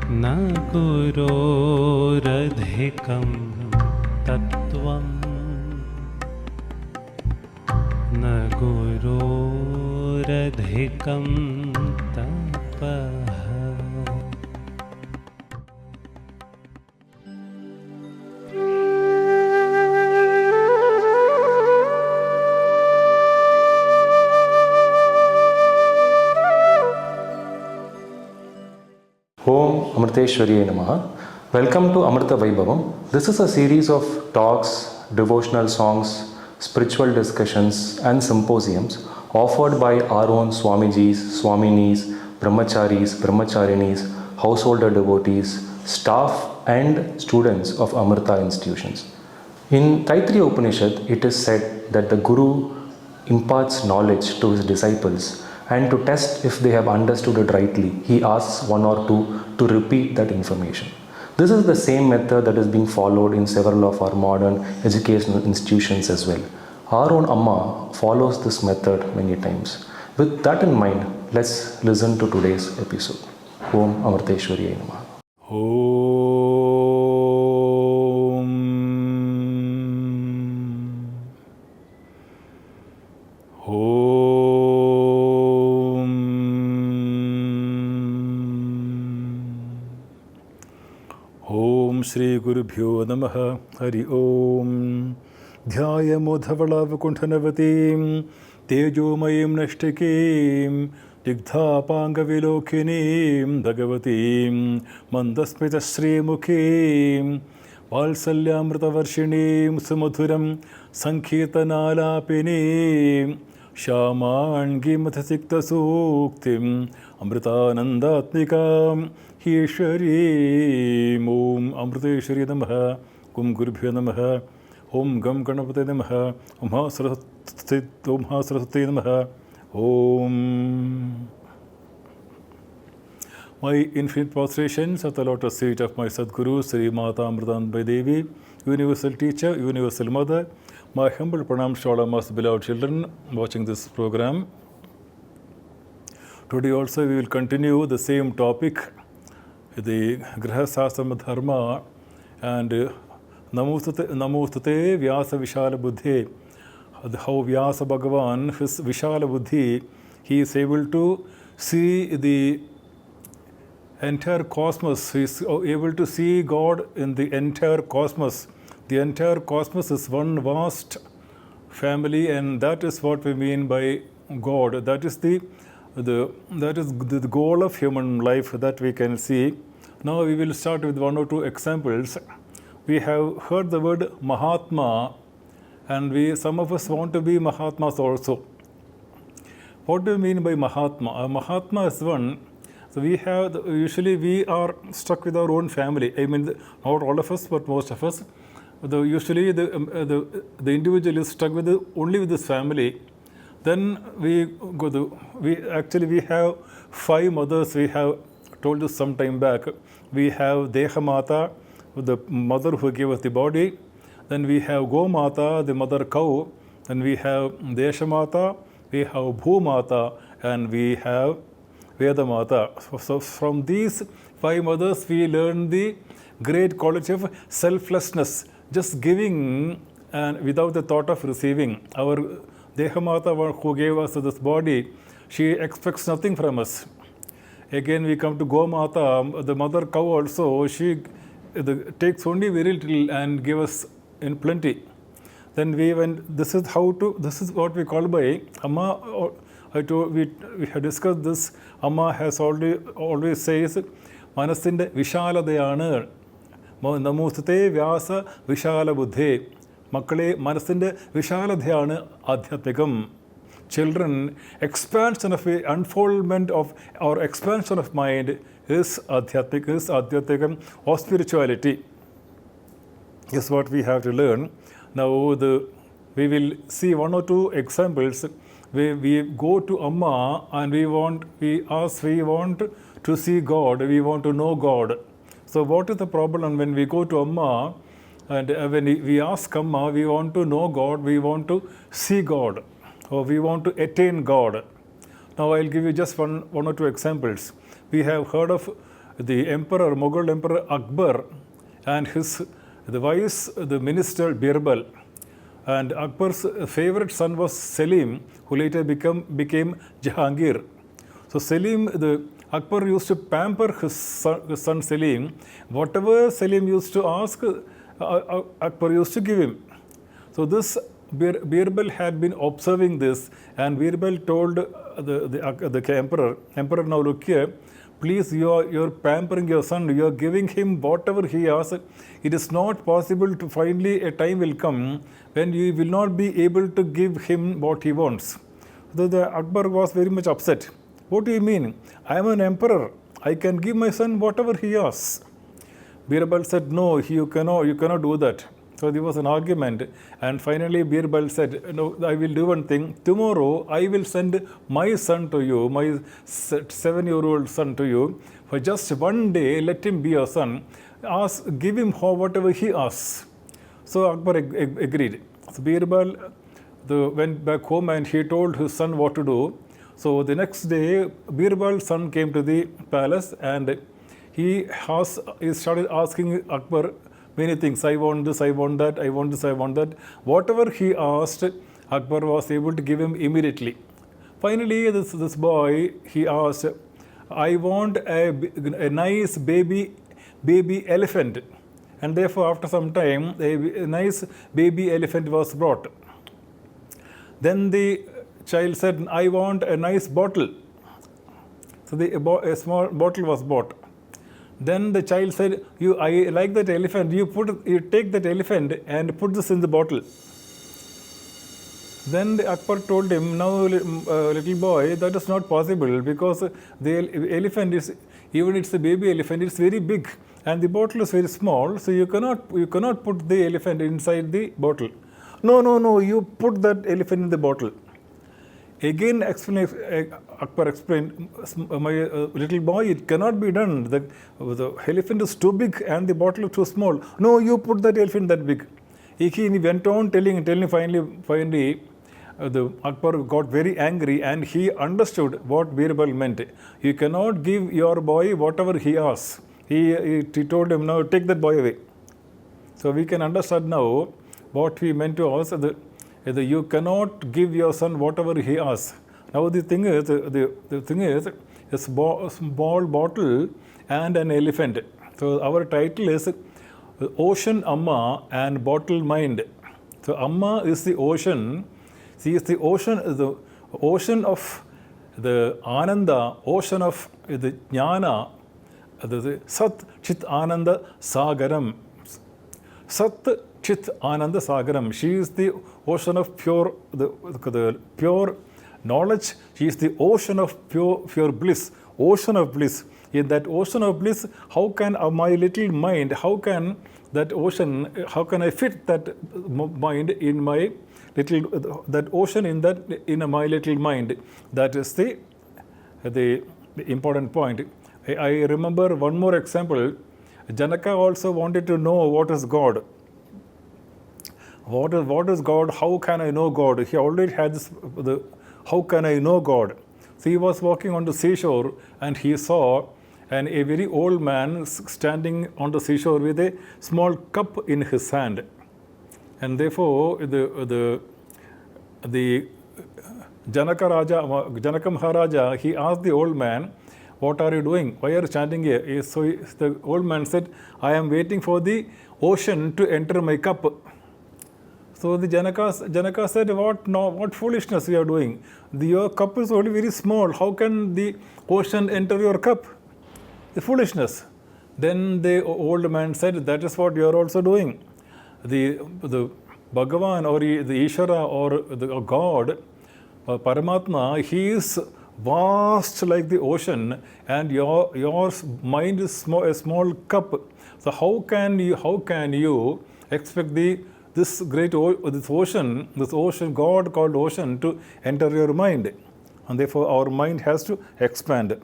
न गुरोरधिकं तत्त्वं न गुरोरधिकं तपः. Om Amritageetananda. Welcome to Amrita Vaibhavam. This is a series of talks, devotional songs, spiritual discussions and symposiums offered by our own Swamijis, Swaminis, Brahmacharis, Brahmacharinis, householder devotees, staff and students of Amrita institutions. In Taittiriya Upanishad, it is said that the Guru imparts knowledge to his disciples, and to test if they have understood it rightly, he asks one or two to repeat that information. This is the same method that is being followed in several of our modern educational institutions as well. Our own Amma follows this method many times. With that in mind, let's listen to today's episode. Om Amritageetananda. Shri Gurubhyo Namaha. Hari Om. Dhyayamodhavalavakunthanavatim Tejomayim Nashtakim Digdhapangavilokinim Bhagavatim Mandasmita Sri Mukim Valsalyamritavarshinim Sumadhuram Sankirtanalapinim Shamangi Mathasikta Suktim Amritanandatmikam Ishari. Om Amritageetananda. Om Gurubhyo Namaha. Om Gam Ganapate Namaha. Om Ha Saraswati Namaha. Om. My infinite prostrations at the lotus feet of my Sadguru, Sri Mata Amritanandamayi Devi, Universal Teacher, Universal Mother. My humble pranams to all of most beloved children watching this program. Today also we will continue the same topic, the Grihasasrama Dharma, and Namostate Vyasa Vishala Buddhi. How Vyasa Bhagavan, his Vishala Buddhi, he is able to see the entire cosmos. He is able to see God in the entire cosmos. The entire cosmos is one vast family, and that is what we mean by God. That is the goal of human life that we can see. Now we will start with one or two examples. We have heard the word Mahatma, and some of us want to be Mahatmas also. What do you mean by Mahatma? A Mahatma is one. So usually we are stuck with our own family. I mean, not all of us, but most of us. Usually the individual is stuck only with his family. Then we have 5 mothers. We have told this some time back. We have Deha Mata, the mother who gave us the body. Then we have Go Mata, the mother cow. Then we have Desha Mata, we have Bhu Mata, and we have Veda Mata. So from these 5 mothers, we learn the great quality of selflessness, just giving and without the thought of receiving. Our Deha Mata, who gave us this body, she expects nothing from us. Again, we come to Go Mata, the mother cow also, she takes only very little and gives us in plenty. Then we this is what we call by Amma. We have discussed this. Amma has always says, Manasinde Vishaladayana, Namostate Vyasa Vishala Buddhe. Makkale Manasinde Vishaladayana Adhyatmikam. Children, expansion of unfoldment of or expansion of mind is Adhyatmikam, or spirituality. Is what we have to learn. Now we will see one or two examples where we go to Amma and we want to see God, we want to know God. So what is the problem when we go to Amma and when we ask Amma, we want to know God, we want to see God, or we want to attain God. Now I'll give you just one or two examples. We have heard of the emperor, Mughal Emperor Akbar, and the vice, the minister Birbal. And Akbar's favorite son was Selim, who later became Jahangir. So Akbar used to pamper his son Selim. Whatever Selim used to ask, Akbar used to give him. So this Birbal had been observing this, and Birbal told the emperor, now look here, please, you're pampering your son, you're giving him whatever he asks. It is not possible to finally a time will come when you will not be able to give him what he wants. So the Akbar was very much upset. What do you mean? I am an emperor. I can give my son whatever he asks. Birbal said, no, you cannot do that. So there was an argument, and finally Birbal said, no, I will do one thing. Tomorrow I will send my son to you, my 7-year-old son to you. For just one day, let him be your son. Give him whatever he asks. So Akbar agreed. So Birbal went back home and he told his son what to do. So the next day, Birbal's son came to the palace, and he started asking Akbar many things. I want this, I want that, I want this, I want that. Whatever he asked, Akbar was able to give him immediately. Finally, this boy, he asked, I want a nice baby elephant. And therefore, after some time, a nice baby elephant was brought. Then the child said, I want a nice bottle. So a small bottle was bought. Then the child said, I like that elephant, you take that elephant and put this in the bottle. Then the Akbar told him, now little boy, that is not possible, because the elephant is, even it's a baby elephant, it's very big, and the bottle is very small, so you cannot put the elephant inside the bottle. No, you put that elephant in the bottle. Again, Akbar explained, my little boy, it cannot be done. The elephant is too big and the bottle is too small. No, you put that elephant that big. He went on telling, finally, the Akbar got very angry, and he understood what Birbal meant. You cannot give your boy whatever he asks. He told him, now take that boy away. So we can understand now what he meant to us. You cannot give your son whatever he asks. Now the thing is, a small bottle and an elephant. So our title is Ocean Amma and Bottle Mind. So Amma is the ocean. She is the ocean of the Ananda, ocean of the Jnana, the Sat Chit Ananda Sagaram. Sat Chit Ananda Sagaram. She is the ocean of pure knowledge. She is the ocean of pure bliss. Ocean of bliss. In that ocean of bliss, how can my little mind, how can I fit that mind in my little, that ocean in my little mind? That is the important point. I remember one more example. Janaka also wanted to know what is God. What is God? How can I know God? He already had this, how can I know God? So he was walking on the seashore, and he saw a very old man standing on the seashore with a small cup in his hand. And therefore, the Janaka Maharaja, he asked the old man, what are you doing? Why are you standing here? So the old man said, I am waiting for the ocean to enter my cup. So the Janaka said, what foolishness you are doing? Your cup is only very small. How can the ocean enter your cup? The foolishness. Then the old man said, that is what you are also doing. The Bhagavan, or the Ishvara, or the God, Paramatma, he is vast like the ocean, and your mind is a small cup. So how can you expect this ocean, God called ocean, to enter your mind? And therefore our mind has to expand.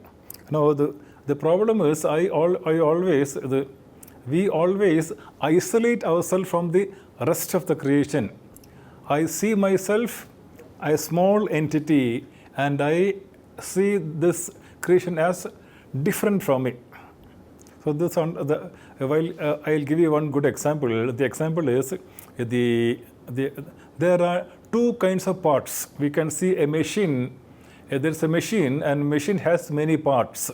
Now the problem is, we always isolate ourselves from the rest of the creation. I see myself a small entity, and I see this creation as different from me. So this I'll give you one good example. The example is there are two kinds of parts. We can see a machine. There's a machine, and machine has many parts.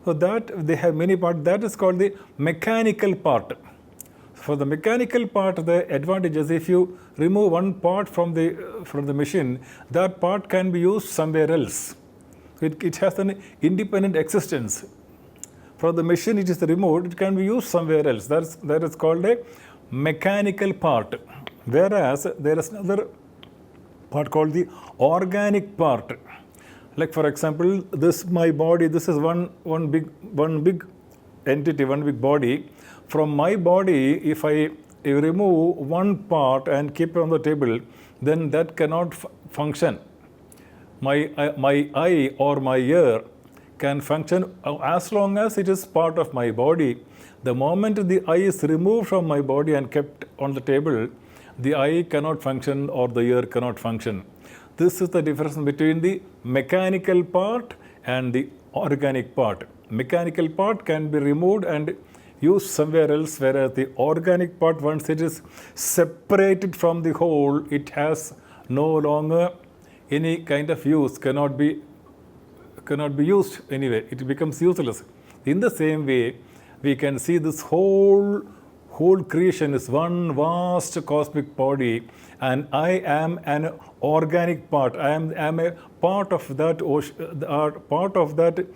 So that they have many parts. That is called the mechanical part. For the mechanical part, the advantage is if you remove one part from the machine, that part can be used somewhere else. It has an independent existence. For the machine, it is removed, it can be used somewhere else. That is called a mechanical part. Whereas there is another part called the organic part. Like for example, this my body. This is one big entity, one big body. From my body, if I remove one part and keep it on the table, then that cannot function. My eye or my ear can function as long as it is part of my body. The moment the eye is removed from my body and kept on the table, the eye cannot function or the ear cannot function. This is the difference between the mechanical part and the organic part. Mechanical part can be removed and used somewhere else, whereas the organic part, once it is separated from the whole, it has no longer any kind of use, cannot be used anyway. It becomes useless. In the same way, we can see this whole creation is one vast cosmic body, and I am an organic part. I am a part of that part of that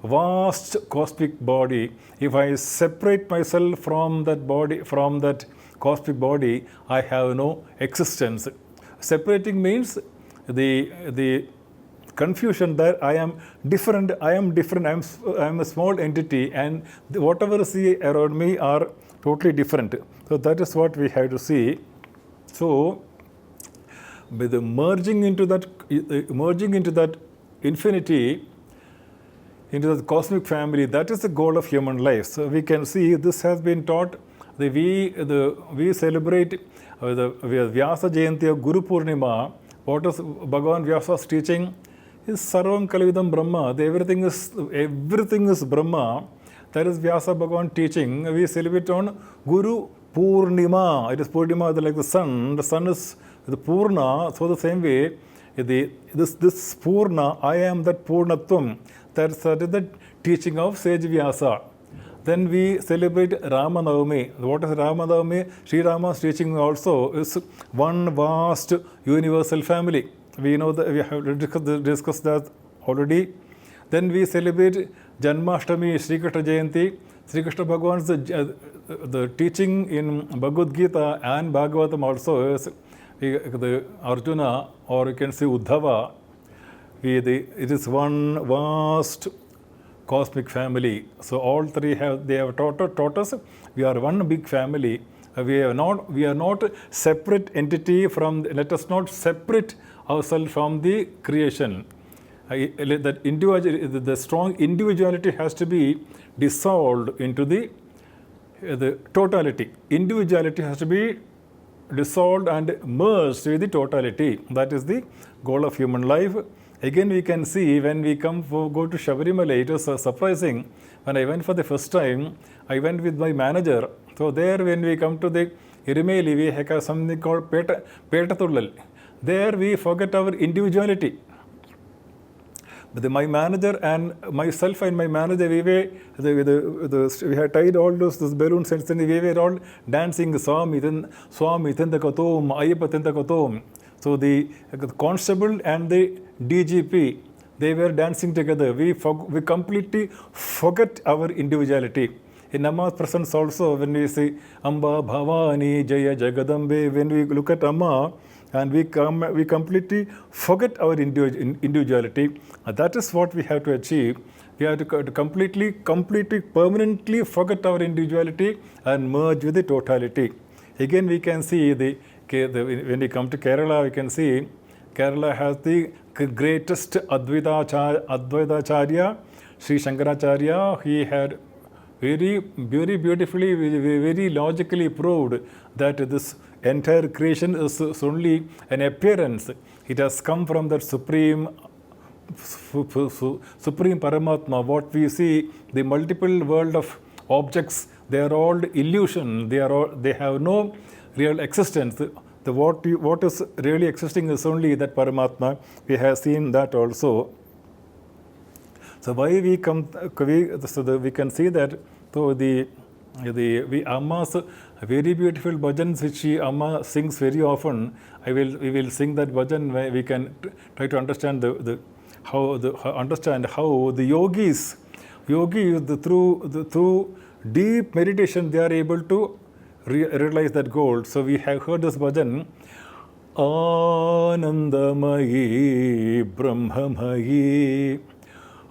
vast cosmic body. If I separate myself from that body, from that cosmic body, I have no existence. Separating means the confusion that I am different, I am a small entity, and whatever I see around me are totally different. So that is what we have to see. So with the merging into that infinity, into the cosmic family, that is the goal of human life. So we can see this has been taught. We celebrate the Vyasa Jayanti of Guru Purnima. What is Bhagavan Vyasa's teaching? Is Sarvam Kalavidam Brahma. Everything is Brahma. That is Vyasa Bhagavan teaching. We celebrate on Guru Purnima. It is Purnima like the sun. The sun is the Purna. So the same way, this Purna, I am that Purnatvam. That is the teaching of sage Vyasa. Then we celebrate Ramanavami. What is Ramanavami? Sri Rama's teaching also is one vast universal family. We know that we have discussed that already. Then we celebrate Janmashtami, Sri Krishna Jayanti. Sri Krishna Bhagavan's the teaching in Bhagavad Gita and Bhagavatam also is the Arjuna, or you can say Uddhava. It is one vast cosmic family. So all three have taught us we are one big family. We are not separate entity from. Let us not separate ourselves from the creation. The strong individuality has to be dissolved into the totality. Individuality has to be dissolved and merged with the totality. That is the goal of human life. Again, we can see when we go to Shabarimala, it was surprising. When I went for the first time, I went with my manager. So there, when we come to the Irumeli, we have something called Petatullal. There we forget our individuality. But my manager and myself and my manager, we had tied all those balloons and then we were all dancing Swami, Tendakatom, Ayyappa Tendakatom. So the constable and the DGP, they were dancing together. We completely forget our individuality. In Amma's presence also, when we say Amba Bhavani Jaya Jagadambe, when we look at Amma, and we completely forget our individuality. That is what we have to achieve. We have to completely, permanently forget our individuality and merge with the totality. Again, we can see when we come to Kerala, we can see Kerala has the greatest Advaitacharya, Sri Shankaracharya. He had very beautifully, very logically proved that this entire creation is only an appearance. It has come from that supreme Paramatma. What we see, the multiple world of objects, they are all illusion. They have no real existence. What is really existing is only that Paramatma. We have seen that also. So why we can see that Amma's very beautiful bhajans which Amma sings very often. We will sing that bhajan where we can try to understand how the yogis through deep meditation they are able to realize that goal. So we have heard this bhajan, Anandamayi Brahmamayi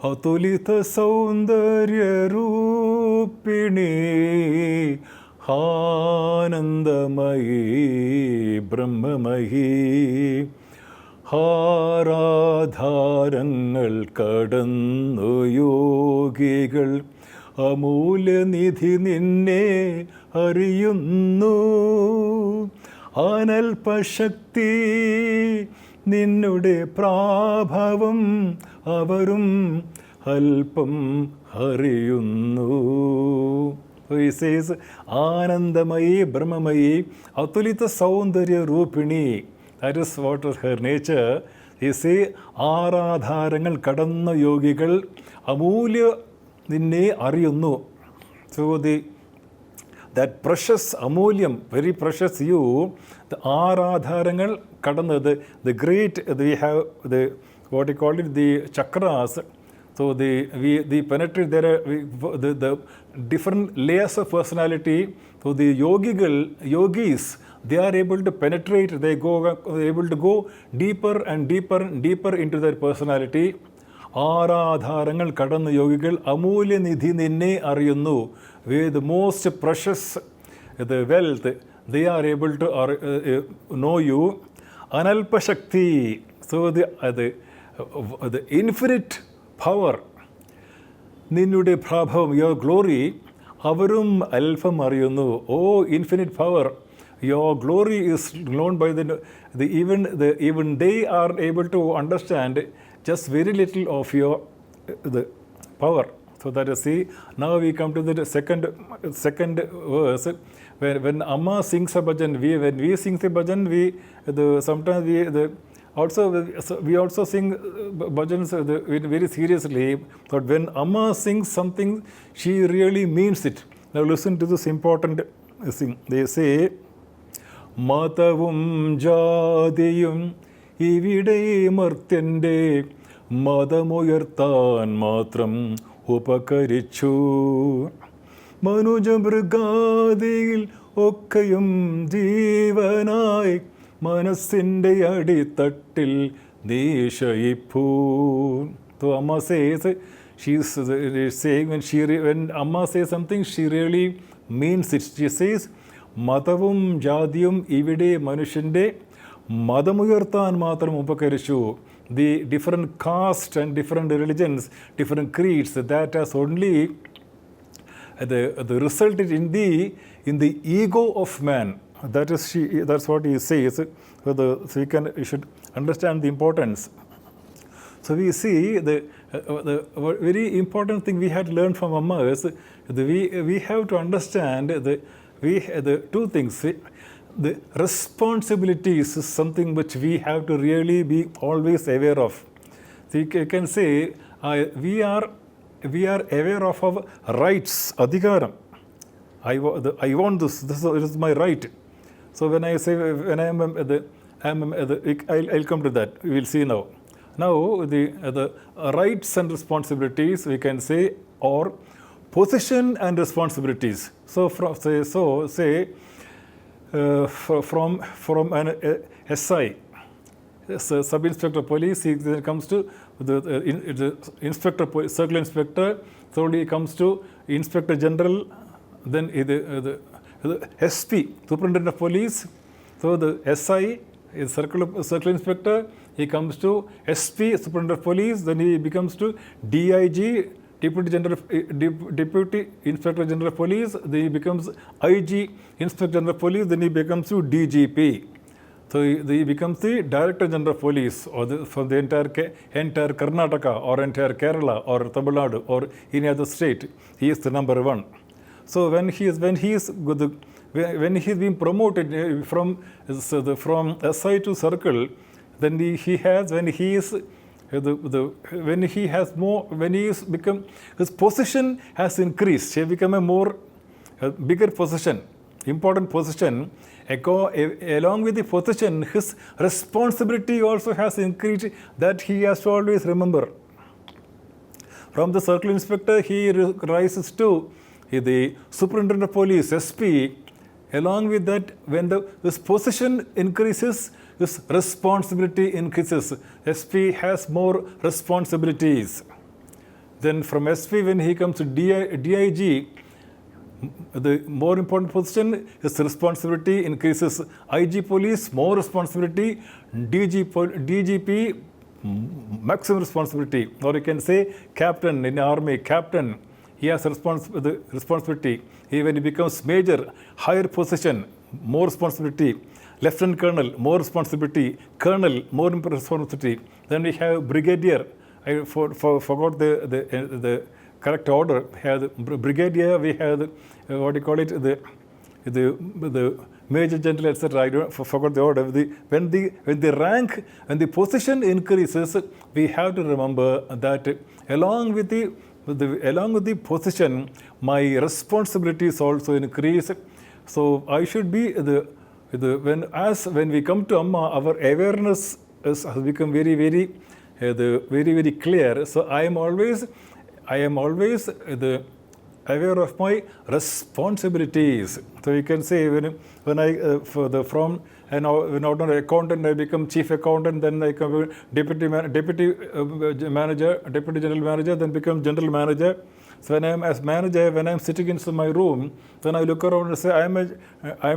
Atulita Saundarya Rupini Anandamayi Brahmamayi Haradharangal kadannu yogigal അമൂല്യനിധി നിന്നെ അറിയുന്നു അനൽപശക്തി നിന്നുടെ പ്രാഭവം അവരും അല്പം അറിയുന്നു. So he says, Anandamayi Brahmamayi Atulita Saundarya Rupini. That is what is her nature. He says, ആരാധാരങ്ങൾ കടന്ന യോഗികൾ അമൂല്യ നിന്നെ അറിയുന്നു. So that precious amulyam, very precious you, the ആരാധാരങ്ങൾ കടന്നത്, the great, we have what you call it, the chakras. So we penetrate there, the different layers of personality. So the yogis, they are able to penetrate, they are able to go deeper and deeper and deeper into their personality. ആരാധാരങ്ങൾ കടന്ന യോഗികൾ അമൂല്യനിധി നിന്നെ അറിയുന്നു. With the most precious the wealth, they are able to know you. Analpashakti, so the infinite power, നിന്നുടെ പ്രഭാവം, your glory, അവരും അല്പം അറിയുന്നു. Oh, infinite power, your glory is known by even they are able to understand just very little of your the power. So that is, see, now we come to the second verse. When Amma sings a bhajan, when we sing the bhajan, sometimes we also sing bhajans very seriously. But when Amma sings something, she really means it. Now listen to this important thing. They say, Matavum jadiyum ഇവിടെ മർത്യൻ്റെ മതമുയർത്താൻ മാത്രം ഉപകരിച്ചു. മനുജമൃഗാദിയിൽ ഒക്കെയും ജീവനായി മനസ്സിൻ്റെ അടിത്തട്ടിൽ നീശയിപ്പൂ. So Amma says, she's saying when Amma says something, she really means it. She says, മതവും ജാതിയും ഇവിടെ മനുഷ്യൻ്റെ മതമുയർത്താൻ മാത്രം ഉപകരിച്ചു. The different castes and different religions, different creeds, that has only the resulted in the ego of man. That's what he says. So we should understand the importance. So we see the very important thing we had learned from Amma is we have to understand the two things. The responsibilities is something which we have to really be always aware of. So you can say we are aware of our rights, adhikaram. I want this. This is my right. So when I say I'll come to that. We will see now. Now the rights and responsibilities we can say, or position and responsibilities. So from an SI, sub-inspector of police, he then comes to the inspector, circle inspector, thirdly he comes to inspector general, then the SP, superintendent of police. So the SI is circle inspector, he comes to SP, superintendent of police, then he becomes to DIG, Deputy Inspector General of Police, then he becomes IG, Inspector General of Police, then he becomes to DGP. So he becomes the Director General of Police, or for the entire Karnataka, or entire Kerala, or Tamil Nadu, or any other state. He is the number one. So when he is being promoted from SI to circle, then his position has increased. He has become a bigger position, important position. Along with the position, his responsibility also has increased, that he has to always remember. From the circle inspector, he rises to the superintendent of police, SP. Along with that, when his position increases, his responsibility increases. SP has more responsibilities. Then from SP, when he comes to DIG, the more important position, his responsibility increases. IG police, more responsibility. DGP, maximum responsibility. Or you can say captain in the army, captain, he has the responsibility. When he becomes major, higher position, more responsibility. Lieutenant colonel, more responsibility. Colonel, more responsibility. Then we have brigadier. I forgot the correct order. We have the brigadier, we have the major general, etc. I forgot the order. When the rank and the position increases, we have to remember that along with the position, my responsibilities also increase. So I should be when we come to Amma, our awareness has become very, very, very clear. So I am always aware of my responsibilities. So you can say when I from an ordinary accountant, I become chief accountant, then I become deputy manager, deputy general manager, then become general manager. So when I am as manager, when I am sitting in my room, then I look around and say, I am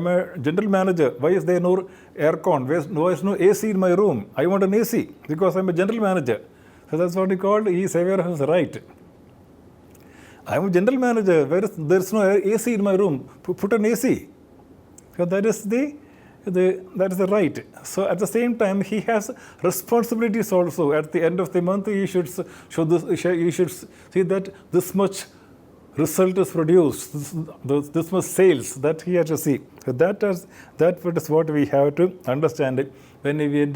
a general manager. Why is there no aircon? Why is no AC in my room? I want an AC because I am a general manager. So that's what he called. He is aware of his right. I am a general manager. There is no AC in my room. Put an AC. So that is the right. So at the same time, he has responsibilities also. At the end of the month, you should see that this much result is produced, this much sales that he has to see. So that is what we have to understand when we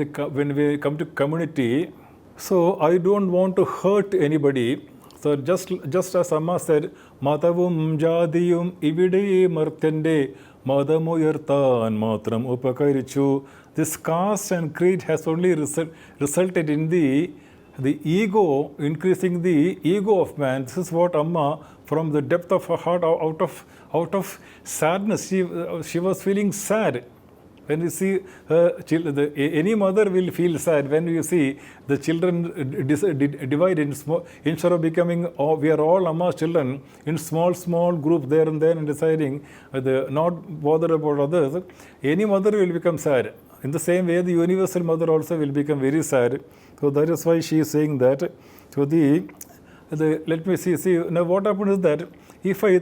come to community. So I don't want to hurt anybody. So just as Amma said, Matavum Jadiyum Ivide Martende Madamuyartan Matram Upakarichu. This caste and creed has only resulted in the ego, increasing the ego of man. This is what Amma, from the depth of her heart, out of sadness, she was feeling sad. When you see any mother will feel sad when you see the children divide in small, instead of becoming, we are all Amma's children, in small group there and then, and deciding not bother about others. Any mother will become sad. In the same way, the universal mother also will become very sad. So that is why she is saying that. So let me see now what happens is that if I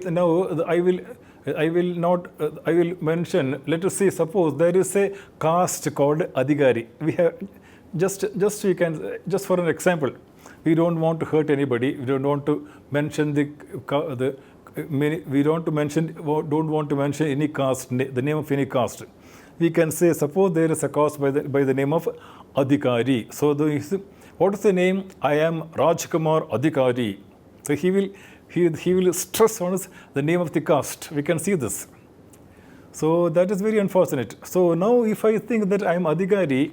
will mention, let us say, suppose there is a caste called Adhikari. We have just for an example, we don't want to hurt anybody. We don't want to mention don't want to mention any caste, the name of any caste. We can say, suppose there is a caste by the name of Adhikari. So what is the name? I am Rajkumar Adhikari. So he will stress on the name of the caste. We can see this. So that is very unfortunate. So now if I think that I am Adhikari,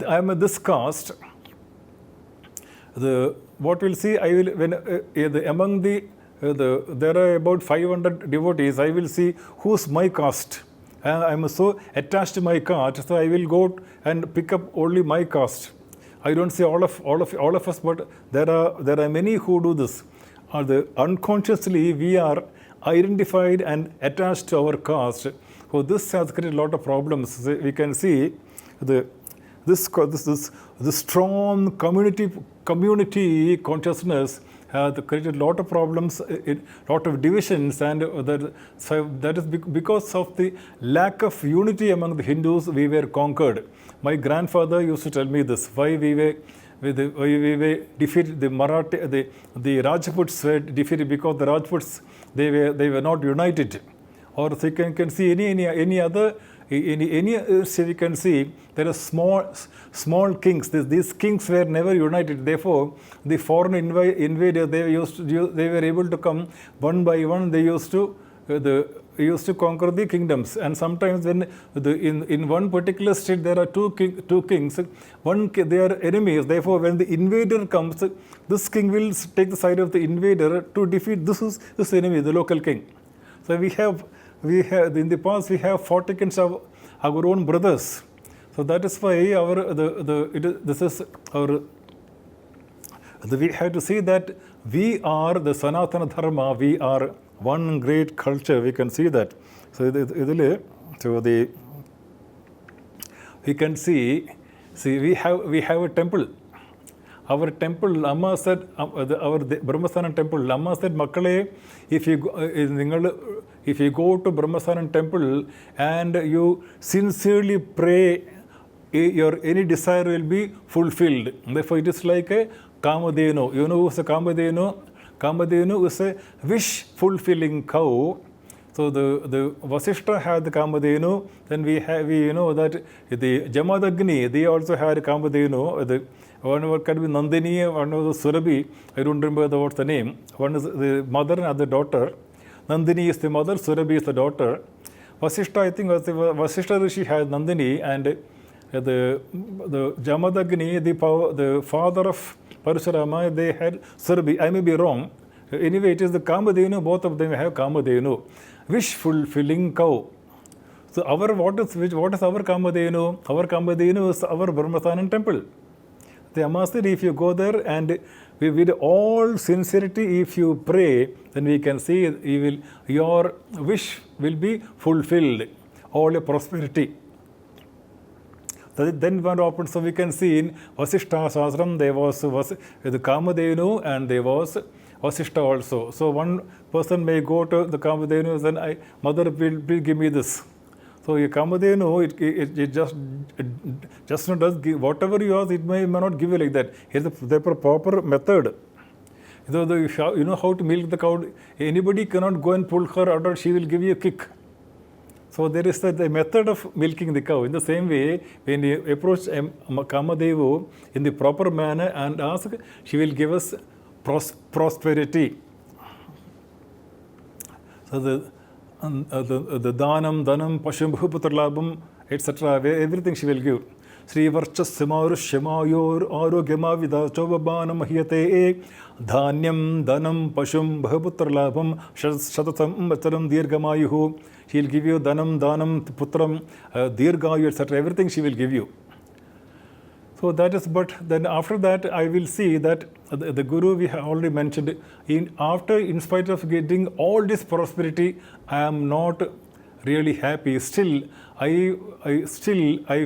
I am this caste, what we'll see, I will, among there are about 500 devotees, I will see who's my caste. I am so attached to my caste, so I will go and pick up only my caste. I don't say all of us, but there are many who do this. Unconsciously we are identified and attached to our caste. So this has created a lot of problems. We can see this strong community consciousness has created a lot of problems, a lot of divisions, and that is because of the lack of unity among the Hindus. We were conquered. My grandfather used to tell me this, why we we defeated the Marathi, the Rajputs were defeated because the Rajputs, they were not united. Or so you can see any other, so we can see there are small kings. These kings were never united. Therefore, the foreign invaders, they were able to come one by one. They used to conquer the kingdoms. And sometimes when in one particular state there are two kings, they are enemies. Therefore, when the invader comes, this king will take the side of the invader to defeat this enemy, the local king. So we have in the past we have fought against our own brothers. So that is why we have to see that we are the Sanatana Dharma. We are one great culture. We can see that. So we can see we have a temple. Our temple, Amma said, our Brahmasanan temple, Amma said, Makkale, if you go to Brahmasanan temple and you sincerely pray, your any desire will be fulfilled. Therefore, it is like a Kamadhenu. You know who's a Kamadhenu? Kamadhenu is a wish-fulfilling cow. So the Vasishta had the Kamadhenu. Then we know that the Jamadagni, they also had Kamadhenu. One can be Nandini, one was Surabhi. I don't remember what's the name. One is the mother and other daughter. Nandini is the mother, Surabhi is the daughter. Vasishta, I think, Vasishta Rishi had Nandini, and the Jamadagni, the father of Parashurama, they had Surabhi. I may be wrong. Anyway, it is the Kamadhenu, both of them have Kamadhenu. Wish-fulfilling cow. So what is our Kamadhenu? Our Kamadhenu is our Brahmasanan temple. The Amma said, if you go there and with all sincerity, if you pray, then we can see your wish will be fulfilled. All your prosperity. Then what happens? So we can see in Vasishta Sahasram, there was the Kamadhenu and there was Vasishta also. So one person may go to the Kamadhenu and say, Mother, please give me this. So a Kamadhenu, it just not does give whatever you ask, it may not give you like that. Here's the proper method. You know how to milk the cow. Anybody cannot go and pull her out, or she will give you a kick. So there is the method of milking the cow. In the same way, when you approach Kamadevu in the proper manner and ask, she will give us prosperity. So the Danam, Pashum, Bhuputralabham, etc., everything she will give. Sri Varchasamaru Shemayor Arogyama Vida Chobabanam Hyate Dhanyam Danam Pashum Bhuputralabham Shatatam Mataram Dirgamayuhu. She will give you Danam Putram Dirgayu, etc. Everything she will give you. So that is, but then after that, I will see that the Guru we have already mentioned. In spite of getting all this prosperity, I am not really happy. Still, I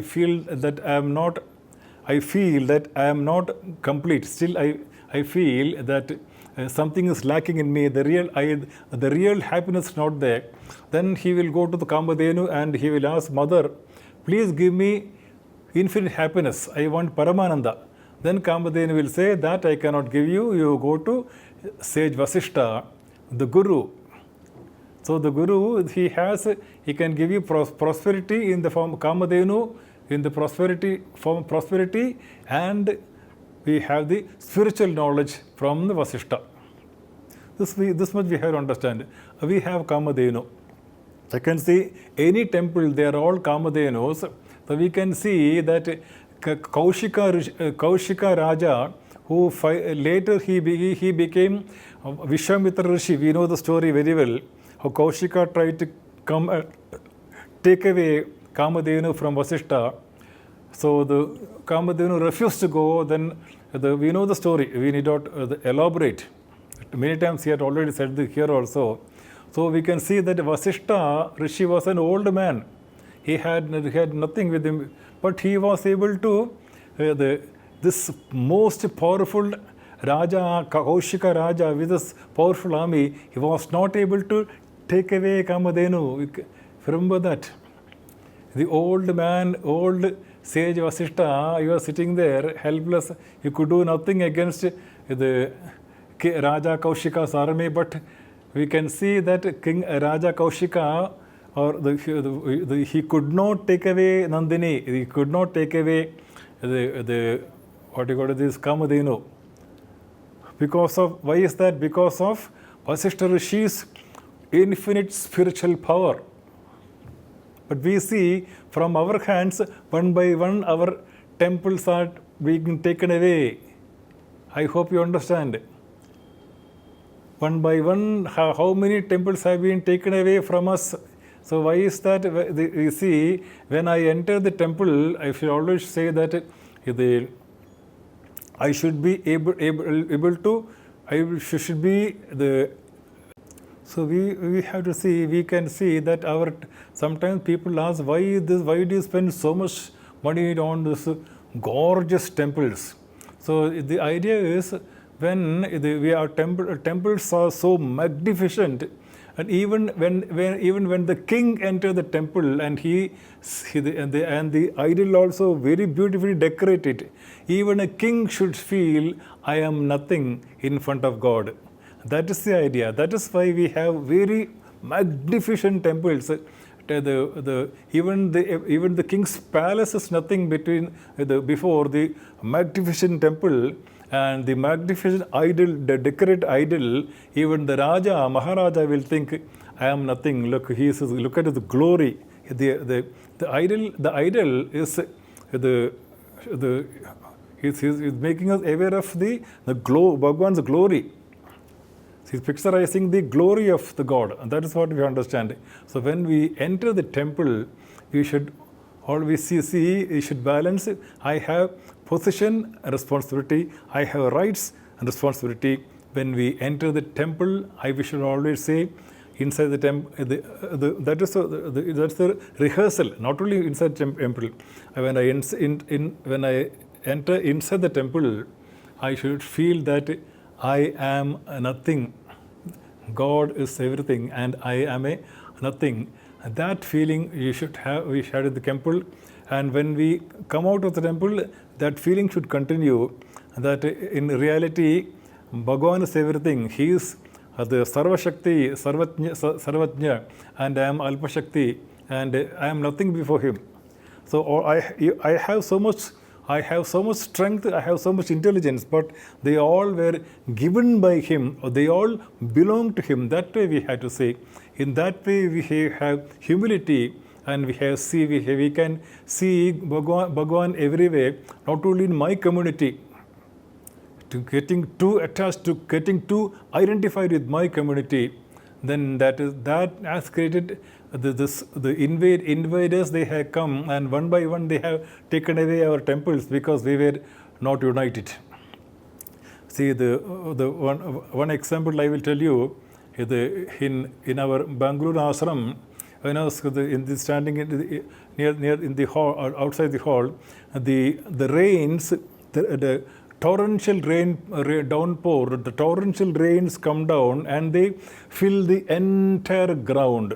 feel that I am not. I feel that I am not complete. Still, I feel that something is lacking in me. The real happiness is not there. Then he will go to the Kamadhenu and he will ask, Mother, please give me infinite happiness. I want Paramananda. Then Kamadhenu will say, that I cannot give you. You go to sage Vasishta, the Guru. So the Guru, he can give you prosperity in the form of Kamadhenu, in the form of prosperity, and we have the spiritual knowledge from the Vasishta. This much we have to understand. We have Kamadhenu. I can see any temple, they are all Kamadhenus. So we can see that Kaushika Raja, who later he became Vishwamitra Rishi. We know the story very well. How Kaushika tried to take away Kamadhenu from Vasishta. So the Kamadhenu refused to go. Then we know the story. We need not elaborate. Many times he had already said here also. So we can see that Vasishta Rishi was an old man. He had nothing with him, but he was able to, this most powerful Raja, Kaushika Raja, with this powerful army, he was not able to take away Kamadhenu. Remember that. The old man, old sage Vasishta, you are sitting there helpless. You could do nothing against the Raja Kaushika's army, but we can see that King Raja Kaushika, or he could not take away Nandini. He could not take away the what you call this Kamadhenu. Because of, why is that? Because of Vasishta Rishi's infinite spiritual power. But we see from our hands, one by one, our temples are being taken away. I hope you understand. One by one, how many temples have been taken away from us? So why is that? You see, when I enter the temple, I should always say that I should be able to, should be the. So we have to see, we can see that sometimes people ask, why do you spend so much money on this gorgeous temples? So the idea is, when temples are so magnificent, and even when the king enters the temple and the idol also very beautifully decorated, even a king should feel, I am nothing in front of God. That is the idea. That is why we have very magnificent temples. Even the king's palace is nothing before the magnificent temple and the magnificent idol, the decorated idol. Even the Maharaja will think, I am nothing. Look, look at the glory. The idol is he's making us aware of the Bhagwan's glory. He's picturizing the glory of the God, and that is what we understand. So when we enter the temple, we should always we should balance. I have position and responsibility. I have rights and responsibility. When we enter the temple, we should always say, inside the temple, that's the rehearsal. Not only inside the temple. When I enter inside the temple, I should feel that I am nothing. God is everything, and I am a nothing. That feeling we should have in the temple, and when we come out of the temple, that feeling should continue. That in reality, Bhagavan is everything. He is the Sarva Shakti, Sarvajna, and I am Alpa Shakti, and I am nothing before him. So I have so much strength, I have so much intelligence, but they all were given by him, or they all belong to him. That way we have to say. In that way we have humility, and we can see Bhagavan everywhere, not only in my community, to getting too attached, to getting too identified with my community, then that has created the invaders. They have come, and one by one they have taken away our temples because we were not united. See, the one example I will tell you, in our Bangalore ashram, when I was standing near in the hall, outside the hall, the rains, the torrential downpour, the torrential rains come down and they fill the entire ground.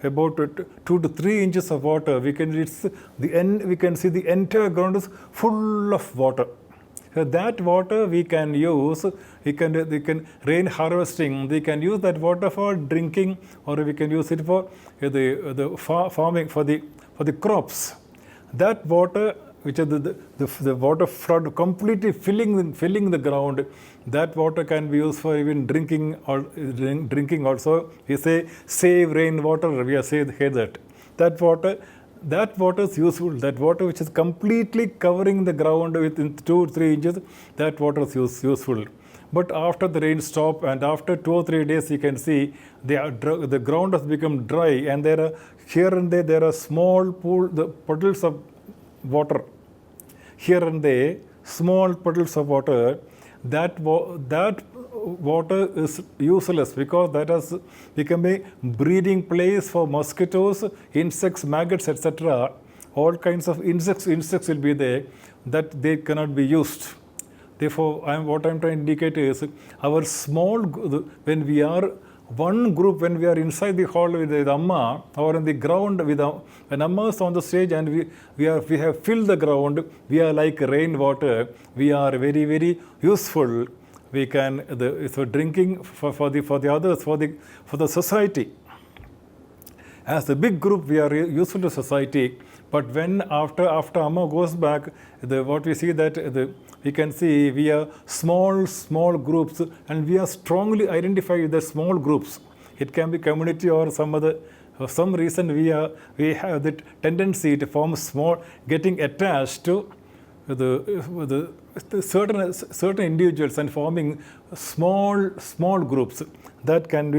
About 2 to 3 inches of water. We can see the entire ground is full of water. So that water we can use. We can rain harvesting. We can use that water for drinking, or we can use it for the farming, for the crops. That water, which is the water flood completely filling the ground, that water can be used for even drinking also. We say save rainwater. We have said here that water is useful. That water which is completely covering the ground within 2 or 3 inches, that water is useful. But after the rain stop, and after 2 or 3 days, you can see the ground has become dry, and here and there are small puddles of water. Here and there, small puddles of water. That water is useless because that has become a breeding place for mosquitoes, insects, maggots, etc. All kinds of insects will be there, that they cannot be used. Therefore, what I'm trying to indicate is when we are one group, when we are inside the hall with the Amma, or in the ground with when Amma is on the stage and we have filled the ground, we are like rainwater. We are very, very useful. We can so drinking for the others, for the society. As a big group, we are useful to society. But when after Amma goes back, what we see that we can see we are small groups, and we are strongly identified with the small groups. It can be community or some other. For some reason, we have the tendency to form small, getting attached to the certain individuals and forming small groups that can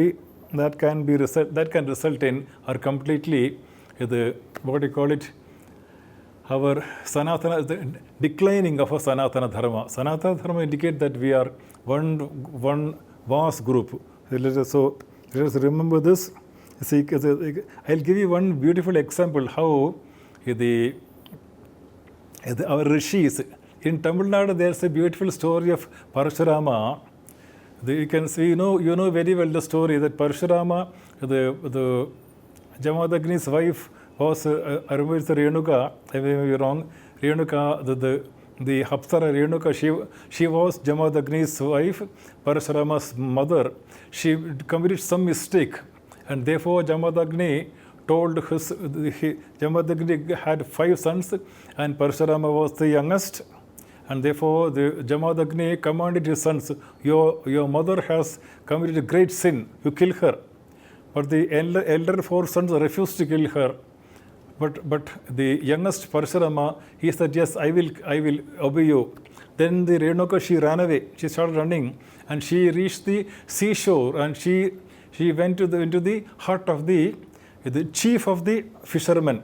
result in or completely what you call it, our Sanatana, the declining of a Sanatana Dharma. Sanatana Dharma indicate that we are one vast group. So let us remember this. See, I'll give you one beautiful example how our rishis. In Tamil Nadu, there's a beautiful story of Parashurama. You can see, you know very well the story that Parashurama, the Jamadagni's wife was Renuka. I may be wrong. Renuka, the Hapsara Renuka, she was Jamadagni's wife, Parashurama's mother. She committed some mistake, and therefore Jamadagni told Jamadagni had 5 sons, and Parashurama was the youngest. And therefore, the Jamadagni commanded his sons, your mother has committed a great sin, you kill her. But the elder 4 sons refused to kill her. But the youngest Parashurama, he said, yes, I will obey you. Then the Renuka, she ran away. She started running, and she reached the seashore, and she went into the hut of the chief of the fishermen,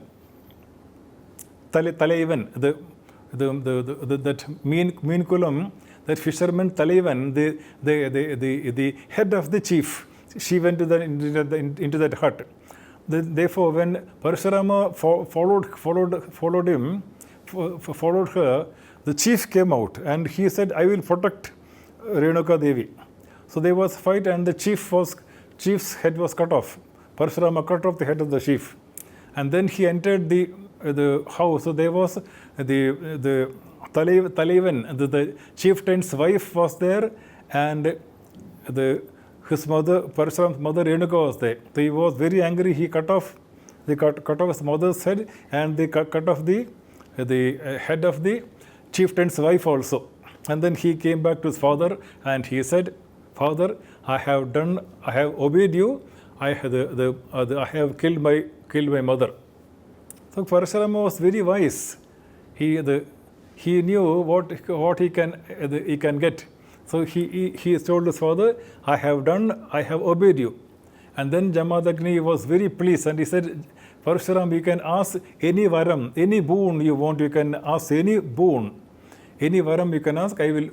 Talaivan, that mean kulam, that fisherman Talaivan, the head of the chief. She went into that hut. Therefore, when Parashurama followed her, the chief came out and he said, I will protect Renuka Devi. So there was a fight, and the chief's head was cut off. Parashurama cut off the head of the chief. And then he entered the house. So there was the Talaivan, the chieftain's wife was there, and his mother, Parashurama's mother Renuka was there. So he was very angry. He cut off his mother's head, and they cut off the head of the chieftain's wife also. And then he came back to his father, and he said, Father, I have obeyed you. I have killed my mother. So Parashurama was very wise. He knew what he can get. So he told his father, I have obeyed you. And then Jamadagni was very pleased, and he said, Parashurama, you can ask any varam, any boon you want, you can ask any boon. Any varam you can ask, I will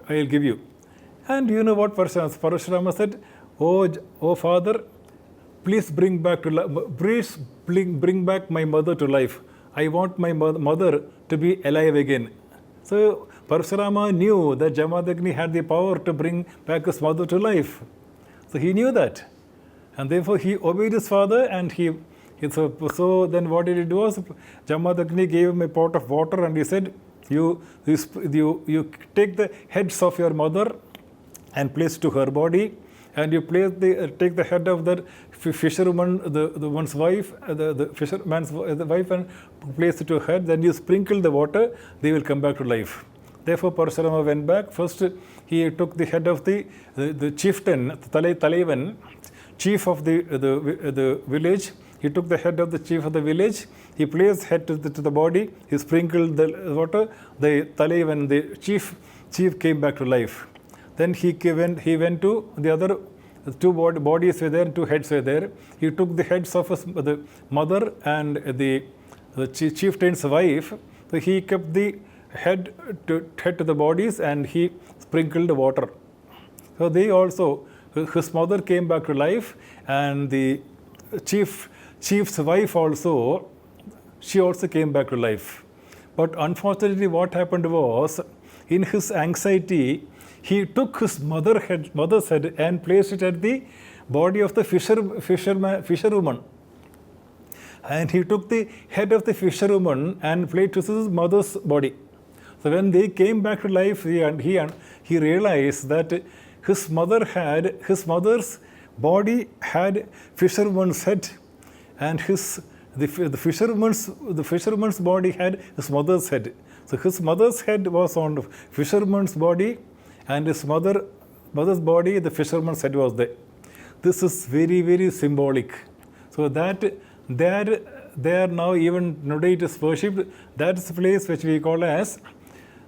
give you. And you know what Parashurama said? Oh Father, please bring back my mother to life. I want my mother to be alive again. So Parashurama knew that Jamadagni had the power to bring back his mother to life. So he knew that. And therefore he obeyed his father, and so then what did he do was, Jamadagni gave him a pot of water, and he said, you take the heads of your mother and place to her body, and you take the head of the fisherman, the one's wife, the fisherman's wife, and place it to her head. Then you sprinkle the water, they will come back to life. Therefore, Parashurama went back. First, he took the head of the chieftain, Talaivan, chief of the village. He took the head of the chief of the village. He placed head to the body. He sprinkled the water. The Talaivan, the chief came back to life. Then he went to the other 2 bodies were there, 2 heads were there. He took the heads of the mother and the chieftain's wife. So he kept the head to the bodies, and he sprinkled the water. So they also, his mother came back to life, and the chief's wife also, she also came back to life. But unfortunately, what happened was, in his anxiety, he took his mother's head and placed it at the body of the fisherwoman. And he took the head of the fisherwoman and placed his mother's body. So when they came back to life, he realized that his mother's body had fisherwoman's head, and the fisherwoman's body had his mother's head. So his mother's head was on the fisherman's body, and his mother's body, the fisherman's head was there. This is very, very symbolic. So that there now, even today it is worshipped. That's the place which we call as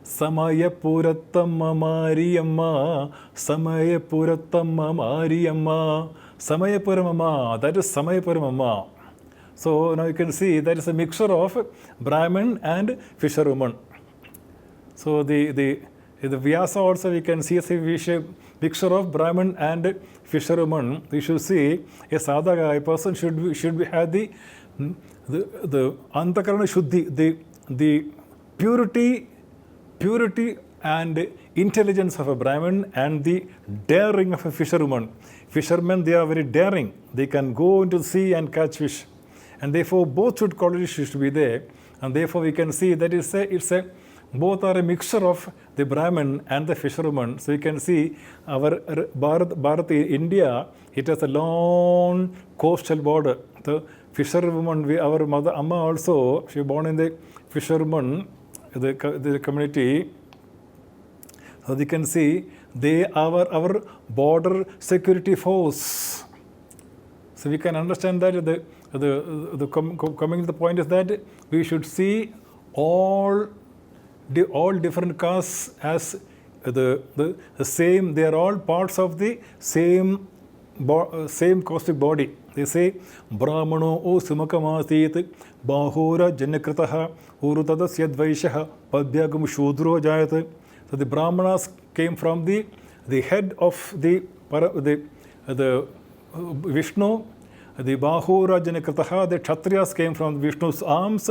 Samayapurattamma Mariyamma, Samayapurattamma Mariyamma, Samayapuramma. That is Samayapuramma. So now you can see that is a mixture of Brahmin and fisherwoman. So the Vyasa also we can see as a mixture of Brahmin and fisherwoman. We should see a sadhaka, a person should have the antakarana shuddhi, the purity and intelligence of a Brahmin, and the daring of a fisherwoman. Fishermen, they are very daring. They can go into the sea and catch fish. And therefore, both qualities should be there. And therefore, we can see that both are a mixture of the Brahmin and the fisherwoman. So you can see our Bharat, India, it has a long coastal border. The fisherwoman, our mother Amma also, she was born in the fisherwoman, the community. So you can see they are our border security force. So we can understand that coming to the point is that we should see all different castes as the same. They are all parts of the same cosmic body. They say Brahmano o Simakamasit Bahura Janakrataha Urutadas Yadvaishah Padbyagam Shudro Jayat. So the Brahmanas came from the head of the Vishnu. The Bahura Janakrataha, the Kshatriyas came from Vishnu's arms,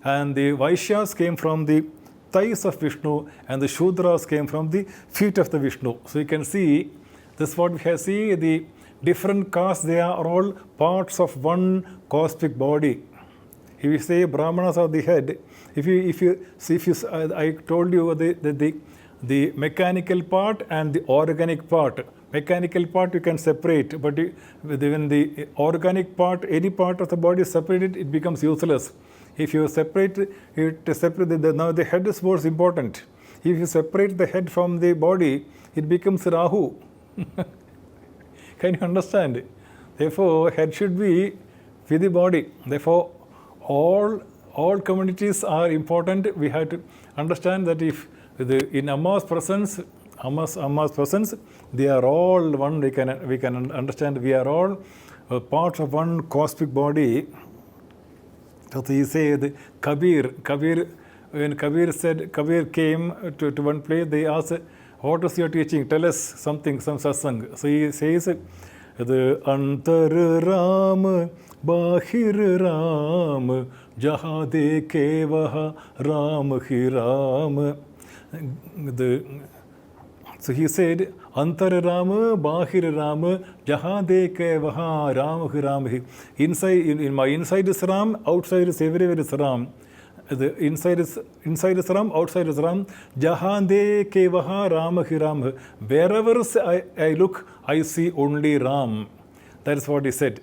and the Vaishyas came from the thighs of Vishnu, and the Shudras came from the feet of the Vishnu. So you can see, this is what we have seen, the different castes, they are all parts of one cosmic body. If you say Brahmanas are the head, I told you the mechanical part and the organic part. Mechanical part you can separate, but when the organic part, any part of the body is separated, it becomes useless. If you separate it, now the head is most important. If you separate the head from the body, it becomes Rahu. Can you understand? Therefore, head should be with the body. Therefore, all communities are important. We have to understand that if in Amma's presence, they are all one. We can understand we are all parts of one cosmic body. So he said, Kabir, when Kabir came to one place, they asked, what is your teaching? Tell us something, some satsang. So he says, the Antar Ram, Bahir Ram, Jaha Dekhe Vaha Ram Hi Ram. So he said, Antar Ram, Bahir Ram, Jaha Dekhe Vaha Ram Hi Ram. In my inside is Ram, outside is everywhere is Ram. The inside is Ram, outside is Ram. Jahan Dekhe Vaha Ram Hi Ram. Wherever I look, I see only Ram. That is what he said.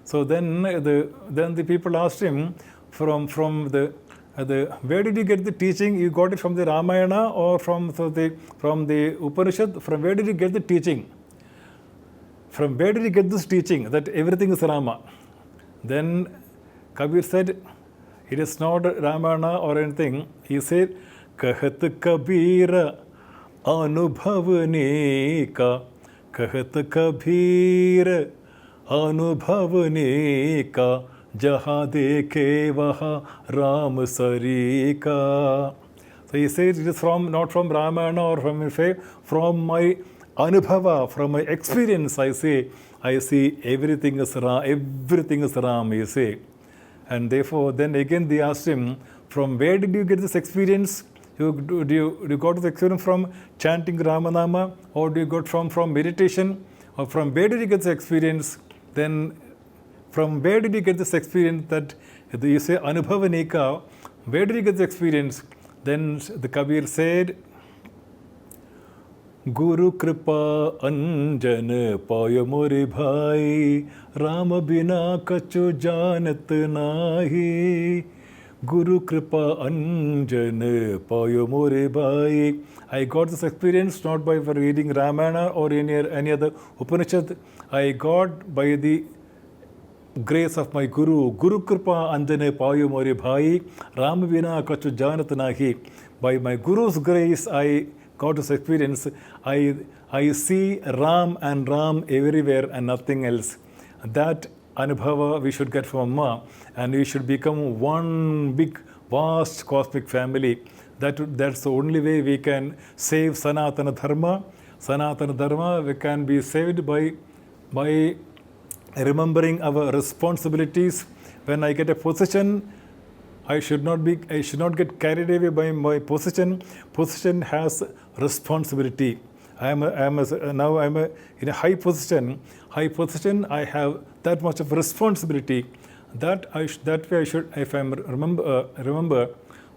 So then the people asked him, from where did you get the teaching? You got it from the Ramayana or from the Upanishad? From where did you get the teaching? From where did you get this teaching that everything is Rama? Then Kabir said, it is not Ramayana or anything. He said, Kahat Kabir Anubhavane Ka. Kahat Kabir Anubhavane Ka. Jaha Dekhe Vaha Ram Sarika. So he says it is not from Ramayana or from my Anubhava, from my experience. I see everything is Ram, you say. And therefore, then again they asked him, from where did you get this experience? Do you got this experience from chanting Ramanama, or do you got from meditation, Or from where did you get the experience? Then from where did you get this experience that you say Anubhavanika? Where did you get the experience? Then the Kabir said, Guru Kripa Anjan Paya More Bhai Rama Bina Kachu Janat Nahi. Guru Kripa Anjan Paya More Bhai. I got this experience not by reading Ramayana or any other Upanishad. I got by the grace of my Guru. Guru Kripa Anjane Payu More Bhai Ram Vina Kachu Janat Nahi. By my Guru's grace, I got this experience. I see Ram and Ram everywhere and nothing else. That Anubhava we should get from Amma, and we should become one big, vast cosmic family. That's the only way we can save Sanatana Dharma. Sanatana Dharma we can be saved by remembering our responsibilities. When I get a position, I should not get carried away by my position. Position has responsibility. Now I'm in a high position. High position, I have that much of responsibility. That way I should, if I remember,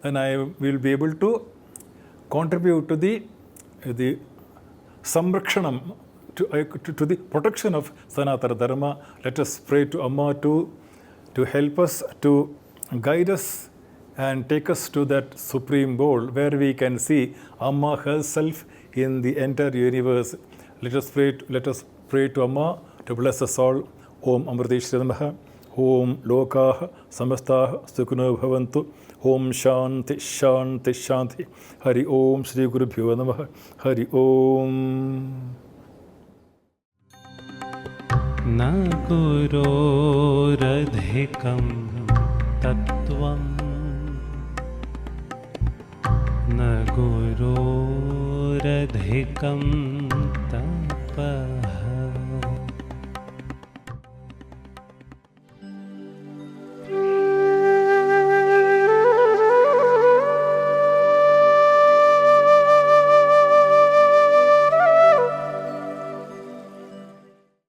then I will be able to contribute to the samrakshanam, to the protection of Sanatana Dharma. Let us pray to Amma to help us, to guide us and take us to that supreme goal where we can see Amma herself in the entire universe. Let us pray to Amma to bless us all. Om Amritageetananda. Om Lokaha Samastaha Sukhino Bhavantu. Om Shanti Shanti Shanti. Hari Om Shri Guru Bhyo Namaha. Hari Om. न गुरोरधिकं तत्त्वं न गुरोरधिकं तप